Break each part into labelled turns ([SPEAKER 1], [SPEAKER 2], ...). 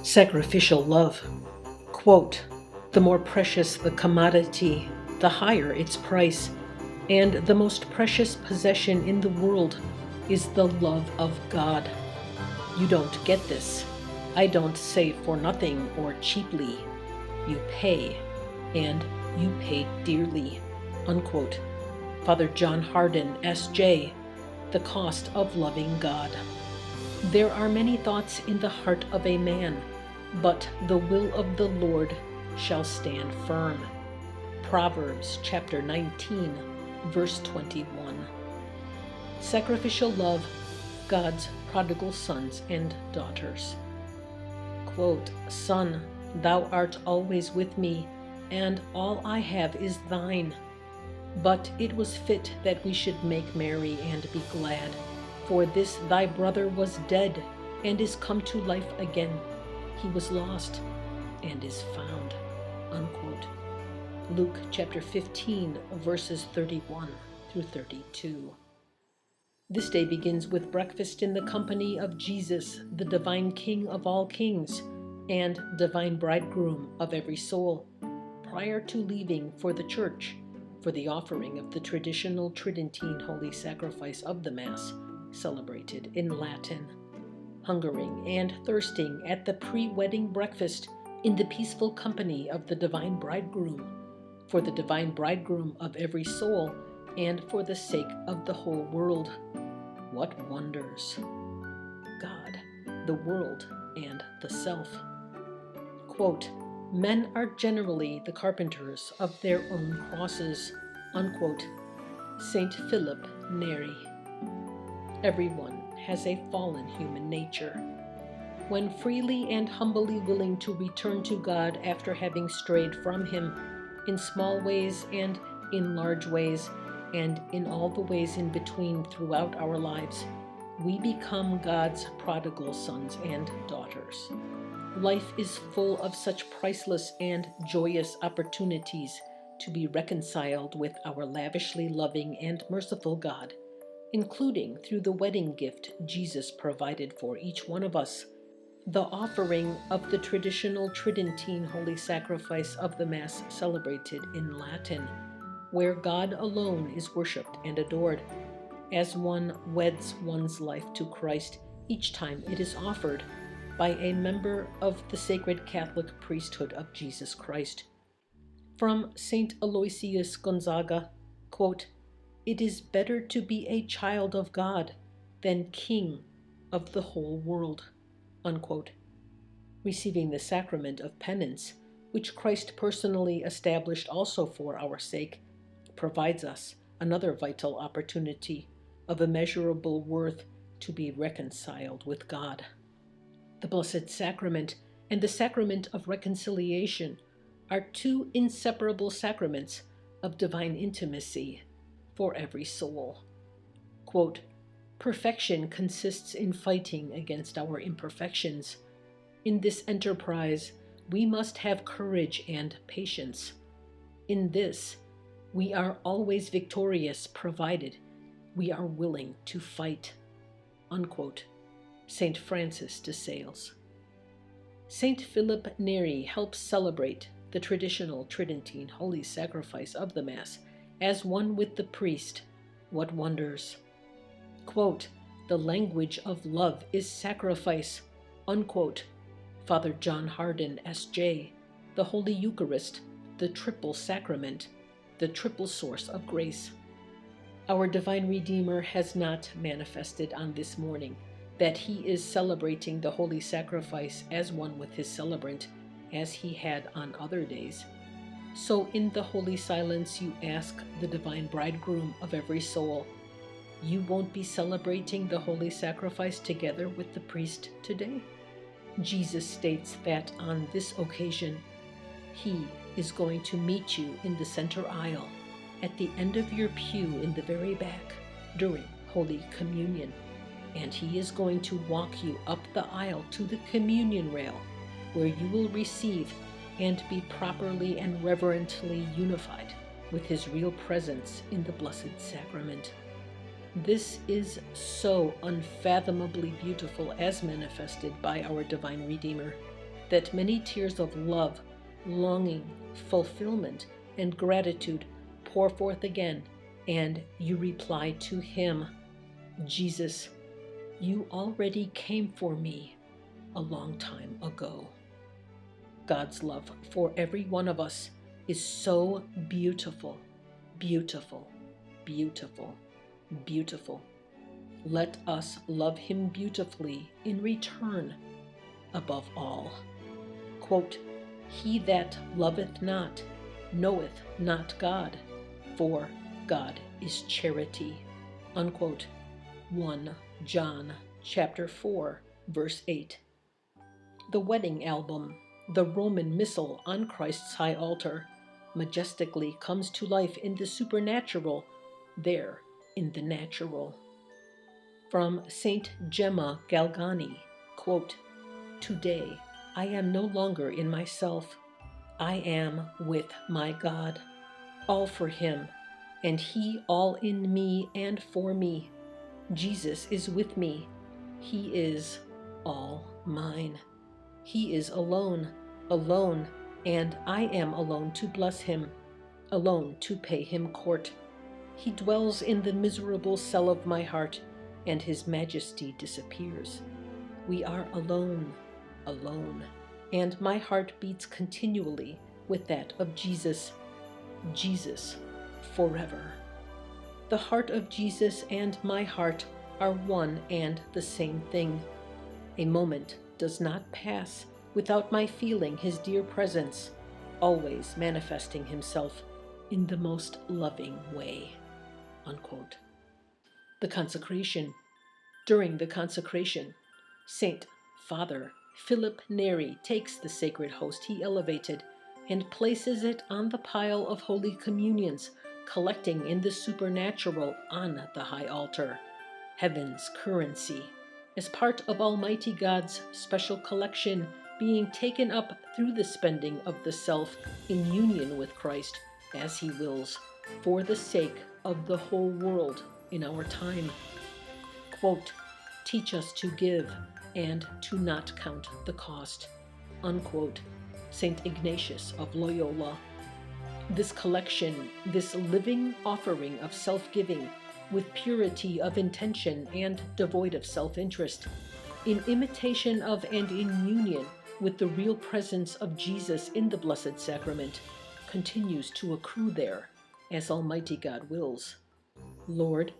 [SPEAKER 1] Sacrificial love. Quote, "The more precious the commodity, the higher its price, and the most precious possession in the world is the love of God. You don't get this. I don't say for nothing or cheaply. You pay, and you pay dearly." Unquote. Father John Hardin, S.J., The Cost of Loving God. There are many thoughts in the heart of a man, but the will of the Lord shall stand firm. Proverbs chapter 19, verse 21. Sacrificial love, God's prodigal sons and daughters. Quote, "Son, thou art always with me, and all I have is thine. But it was fit that we should make merry and be glad. For this thy brother was dead, and is come to life again. He was lost, and is found." Unquote. Luke chapter 15, verses 31 through 32. This day begins with breakfast in the company of Jesus, the divine King of all kings, and divine bridegroom of every soul, prior to leaving for the church, for the offering of the traditional Tridentine holy sacrifice of the Mass, celebrated in Latin. Hungering and thirsting at the pre-wedding breakfast in the peaceful company of the divine bridegroom, for the divine bridegroom of every soul, and for the sake of the whole world. What wonders! God, the world, and the self. Quote, "Men are generally the carpenters of their own crosses." Unquote. Saint Philip Neri. Everyone has a fallen human nature. When freely and humbly willing to return to God after having strayed from Him, in small ways and in large ways, and in all the ways in between throughout our lives, we become God's prodigal sons and daughters. Life is full of such priceless and joyous opportunities to be reconciled with our lavishly loving and merciful God, including through the wedding gift Jesus provided for each one of us, the offering of the traditional Tridentine holy sacrifice of the Mass celebrated in Latin, where God alone is worshipped and adored, as one weds one's life to Christ each time it is offered by a member of the sacred Catholic priesthood of Jesus Christ. From St. Aloysius Gonzaga, quote, "It is better to be a child of God than king of the whole world." Unquote. Receiving the sacrament of penance, which Christ personally established also for our sake, provides us another vital opportunity of immeasurable worth to be reconciled with God. The Blessed Sacrament and the Sacrament of Reconciliation are two inseparable sacraments of divine intimacy for every soul. Quote, "Perfection consists in fighting against our imperfections. In this enterprise, we must have courage and patience. In this, we are always victorious provided we are willing to fight." Unquote. St. Francis de Sales. St. Philip Neri helps celebrate the traditional Tridentine holy sacrifice of the Mass as one with the priest. What wonders! Quote, "The language of love is sacrifice." Unquote. Father John Hardin, S.J., The Holy Eucharist, the Triple Sacrament, the Triple Source of Grace. Our Divine Redeemer has not manifested on this morning that He is celebrating the holy sacrifice as one with His celebrant, as He had on other days. So in the holy silence you ask the divine bridegroom of every soul, "You won't be celebrating the holy sacrifice together with the priest today?" Jesus states that on this occasion, He is going to meet you in the center aisle, at the end of your pew in the very back, during Holy Communion, and He is going to walk you up the aisle to the communion rail, where you will receive and be properly and reverently unified with His real presence in the Blessed Sacrament. This is so unfathomably beautiful as manifested by our Divine Redeemer. that many tears of love, longing, fulfillment, and gratitude pour forth again, and you reply to him, Jesus, you already came for me a long time ago. God's love for every one of us is so beautiful, beautiful, beautiful, beautiful. Let us love him beautifully in return above all. Quote, he that loveth not knoweth not God, for God is charity. Unquote. 1 John chapter 4, verse 8. The wedding album, the Roman Missal on Christ's high altar, majestically comes to life in the supernatural, there in the natural. From Saint Gemma Galgani, quote, today I am no longer in myself. I am with my God, all for him, and he all in me and for me. Jesus is with me. He is all mine. He is alone, alone, and I am alone to bless him, alone to pay him court. He dwells in the miserable cell of my heart, and his majesty disappears. We are alone, alone, and my heart beats continually with that of Jesus, Jesus forever. The heart of Jesus and my heart are one and the same thing. A moment does not pass without my feeling his dear presence, always manifesting himself in the most loving way. Unquote. The consecration. During the consecration, Saint Father Philip Neri takes the sacred host he elevated and places it on the pile of holy communions, collecting in the supernatural on the high altar, heaven's currency, as part of Almighty God's special collection being taken up through the spending of the self in union with Christ as he wills, for the sake of the whole world in our time. Quote, teach us to give and to not count the cost. Unquote. St. Ignatius of Loyola. This collection, this living offering of self-giving, with purity of intention and devoid of self-interest, in imitation of and in union with the real presence of Jesus in the Blessed Sacrament, continues to accrue there, as Almighty God wills. Lord,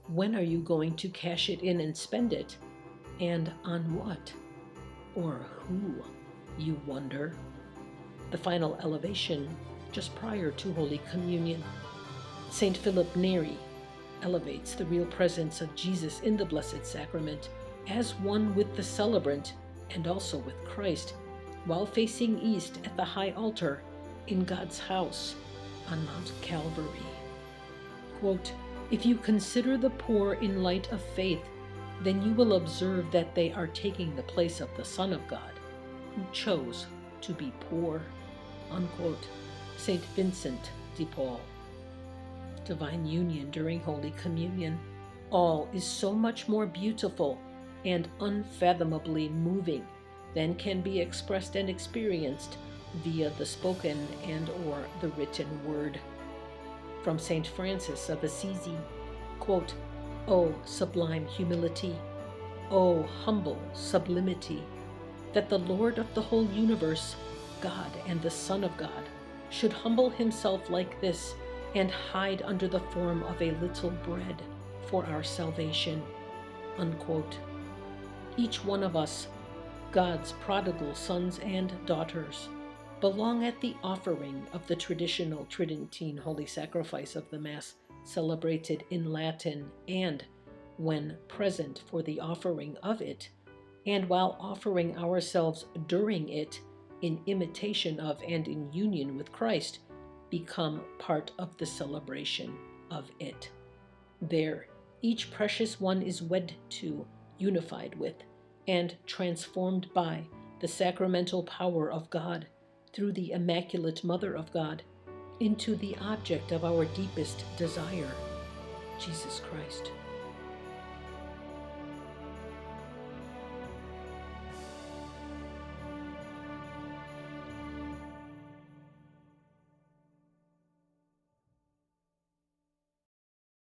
[SPEAKER 1] when are you going to cash it in and spend it? And on what? Or who, you wonder? The final elevation, just prior to Holy Communion. Saint Philip Neri elevates the real presence of Jesus in the Blessed Sacrament as one with the celebrant and also with Christ, while facing east at the high altar in God's house on Mount Calvary. Quote, if you consider the poor in light of faith, then you will observe that they are taking the place of the Son of God, who chose to be poor. Unquote. Saint Vincent de Paul. Divine union during Holy Communion. All is so much more beautiful and unfathomably moving than can be expressed and experienced via the spoken and or the written word. From Saint Francis of Assisi, quote, O sublime humility, O humble sublimity, that the Lord of the whole universe, God and the Son of God, should humble himself like this and hide under the form of a little bread for our salvation. Unquote. Each one of us, God's prodigal sons and daughters, belong at the offering of the traditional Tridentine holy sacrifice of the Mass celebrated in Latin, and when present for the offering of it, and while offering ourselves during it in imitation of and in union with Christ, become part of the celebration of it. There, each precious one is wed to, unified with, and transformed by the sacramental power of God through the Immaculate Mother of God into the object of our deepest desire, Jesus Christ.